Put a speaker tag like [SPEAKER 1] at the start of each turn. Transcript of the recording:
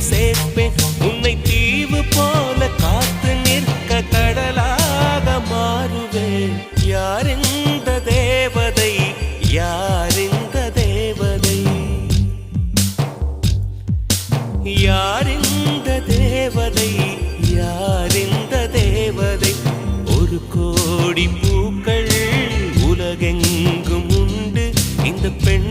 [SPEAKER 1] உன்னில் சேர்ப்பேன். உன்னை தீவு போல காத்து நிற்க கடலாக மாறுவேன். யார் இந்த தேவதை, யார் இந்த தேவதை, யார் இந்த தேவதை, யார் இந்த தேவதை. ஒரு கோடி பூக்கள் உலகெங்கும் உண்டு, இந்த பெண்